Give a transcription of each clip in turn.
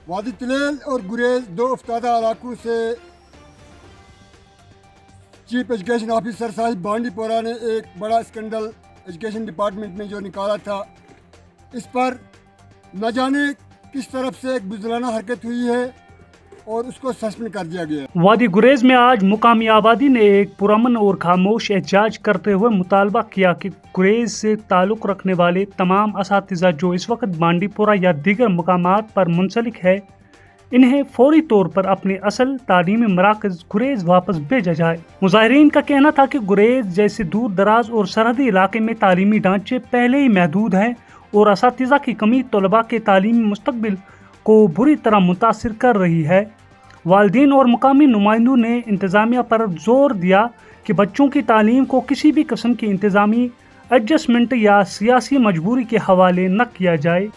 वादी तिलेल और गुरेज दो अफ्तादा इलाकों से chief education officer Sahib Bandipora ने एक बड़ा स्कैंडल एजुकेशन डिपार्टमेंट में जो निकाला था, इस पर न जाने किस तरफ से एक बुज़दिलाना हरकत हुई है और उसको सस्पेंड कर दिया गया है। वादी गुरेज में आज मुकामी आबादी ने एक पुरअमन और खामोश एहतजाज करते हुए मुतालबा किया कि गुरेज से ताल्लुक़ रखने वाले तमाम असातिज़ा जो इस वक्त बांडीपोरा या दीगर मुकामात पर मुंसलिक है, इन्हें फौरी तौर पर अपने असल तालीमी मराकज़ गुरेज वापस भेजा जाए। मुजाहिरीन का कहना था कि गुरेज जैसे दूर दराज और सरहदी इलाके में तालीमी ढांचे पहले ही महदूद हैं और असातिज़ा की कमी तलबा के तालीमी मुस्तकबिल को बुरी तरह मुतासिर कर रही है। वालिदैन और मुकामी नुमाइंदों ने इंतज़ामिया पर जोर दिया कि बच्चों की तालीम को किसी भी किस्म की इंतज़ामी एडजस्टमेंट या सियासी मजबूरी के हवाले न किया जाए।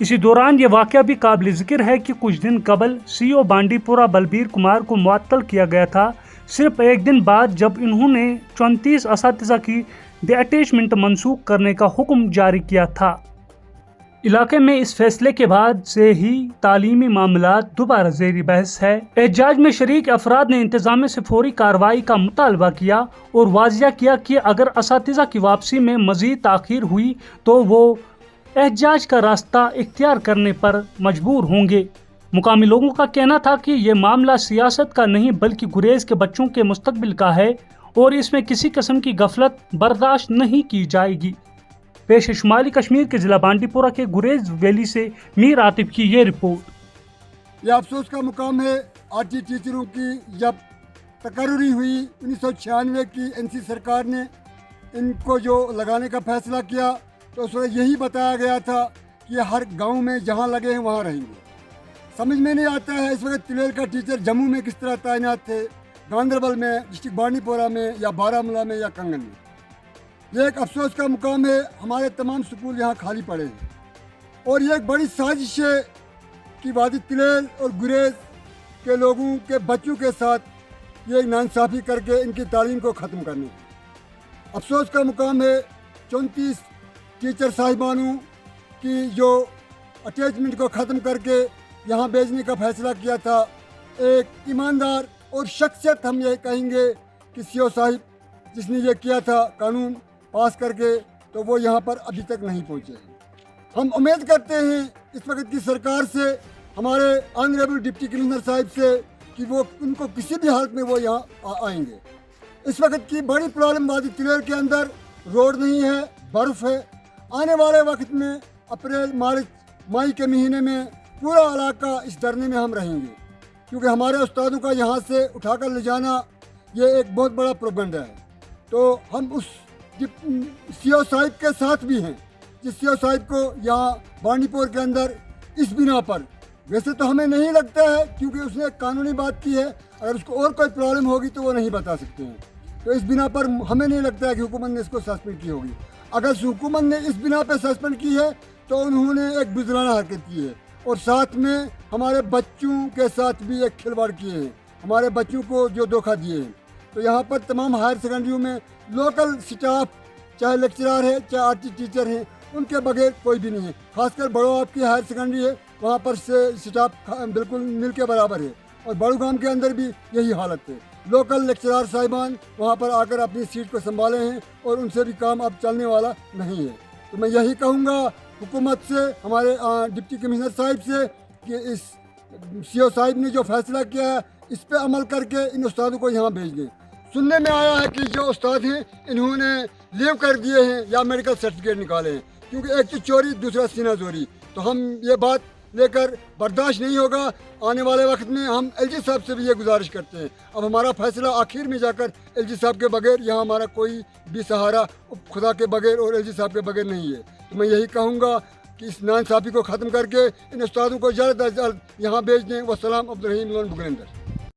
इसी दौरान ये वाक़या भी काबिल ज़िक्र है कि कुछ दिन कबल CEO बांडीपोरा बलबीर कुमार को मुअत्तल किया गया था, सिर्फ एक दिन बाद जब इन्होंने 34 असातिज़ा की डिअटैचमेंट मनसूख करने का हुक्म जारी किया था। इलाके में इस फैसले के बाद से ही तालीमी मामलात दोबारा ज़ेरी बहस है। एहतजाज में शरीक अफराद ने इंतज़ामिया से फौरी कार्रवाई का मुतालबा किया और वाज़िया किया कि अगर असातिज़ा की वापसी में मज़ीद ताख़ीर हुई तो वो एहतजाज का रास्ता इख्तियार करने पर मजबूर होंगे। मुकामी लोगों का कहना था कि ये मामला सियासत का नहीं बल्कि गुरेज के बच्चों के मुस्तकबिल का है और इसमें किसी किस्म की गफलत बर्दाश्त नहीं की जाएगी। पेश शुमाली कश्मीर के ज़िला बांडीपोरा के गुरेज वैली से मीर आतिफ की ये रिपोर्ट। यह अफसोस का मुकाम है आरटी टीचरों की, जब तकर्री हुई 1996 की NC सरकार ने इनको जो लगाने का फैसला किया तो उस वक्त यही बताया गया था कि हर गांव में जहां लगे हैं वहां रहेंगे। समझ में नहीं आता है इस वक्त तिलेल का टीचर जम्मू में किस तरह तैनात थे, गांदरबल में, डिस्ट्रिक्ट बांडीपोरा में या बारामूला में या कंगन में। यह एक अफसोस का मुकाम है, हमारे तमाम स्कूल यहाँ खाली पड़े हैं और ये एक बड़ी साजिश है कि वादी तिलेल और गुरेज के लोगों के बच्चों के साथ ये नाइंसाफ़ी करके इनकी तालीम को ख़त्म करने की। अफसोस का मुकाम है 34 टीचर साहिबानों की जो अटैचमेंट को ख़त्म करके यहाँ भेजने का फ़ैसला किया था। एक ईमानदार और शख्सियत हम ये कहेंगे कि CO साहिब जिसने ये किया था कानून पास करके, तो वो यहाँ पर अभी तक नहीं पहुँचे। हम उम्मीद करते हैं इस वक्त की सरकार से, हमारे ऑनरेबल डिप्टी कमिश्नर साहिब से, कि वो उनको किसी भी हालत में वो यहाँ आएंगे। इस वक्त की बड़ी प्रॉब्लम वादी तिलेल के अंदर रोड नहीं है, बर्फ़ है। आने वाले वक्त में अप्रैल मार्च मई के महीने में पूरा इलाका इस धरने में हम रहेंगे, क्योंकि हमारे उस्तादों का यहाँ से उठाकर ले जाना ये एक बहुत बड़ा प्रोपेगेंडा है। तो हम उस CO साहिब के साथ भी हैं, जिस CO साहिब को यहाँ बांडीपोर के अंदर इस बिना पर, वैसे तो हमें नहीं लगता है क्योंकि उसने एक कानूनी बात की है, अगर उसको और कोई प्रॉब्लम होगी तो वो नहीं बता सकते हैं, तो इस बिना पर हमें नहीं लगता है कि हुकूमत ने इसको सस्पेंड की होगी। अगर हुकूमत ने इस बिना पर सस्पेंड की है तो उन्होंने एक बुज़दिलाना हरकत की है और साथ में हमारे बच्चों के साथ भी एक खिलवाड़ किए हैं, हमारे बच्चों को जो धोखा दिए हैं। तो यहाँ पर तमाम हायर सेकेंडरियों में लोकल स्टाफ, चाहे लेक्चरर है चाहे आरटी टीचर हैं, उनके बगैर कोई भी नहीं है। खासकर बड़ो आपकी हायर सेकेंडरी है, वहाँ पर से स्टाफ बिल्कुल मिल के बराबर है और बड़ू गांव के अंदर भी यही हालत है। लोकल लेक्चरर साहिबान वहाँ पर आकर अपनी सीट को संभाले हैं और उनसे भी काम अब चलने वाला नहीं है। तो मैं यही कहूँगा हुकूमत से, हमारे डिप्टी कमिश्नर साहिब से, कि इस CO साहिब ने जो फैसला किया है इस पर अमल करके इन उस्तादों को यहाँ भेज दें। सुनने में आया है कि जो उस्ताद हैं इन्होंने लीव कर दिए हैं या मेडिकल सर्टिफिकेट निकाले हैं, क्योंकि एक तो चोरी दूसरा सीना चोरी। तो हम ये बात लेकर बर्दाश्त नहीं होगा। आने वाले वक्त में हम LG साहब से भी ये गुजारिश करते हैं, अब हमारा फैसला आखिर में जाकर LG साहब के बगैर यहाँ हमारा कोई भी सहारा खुदा के बगैर और LG साहब के बगैर नहीं है। तो मैं यही कहूँगा कि इस नाइंसाफ़ी को ख़त्म करके इन उस्तादों को जल्द अज जल्द यहाँ भेज दें। वस्सलाम, अब्दुल रहीम लोन बुगलेंदर।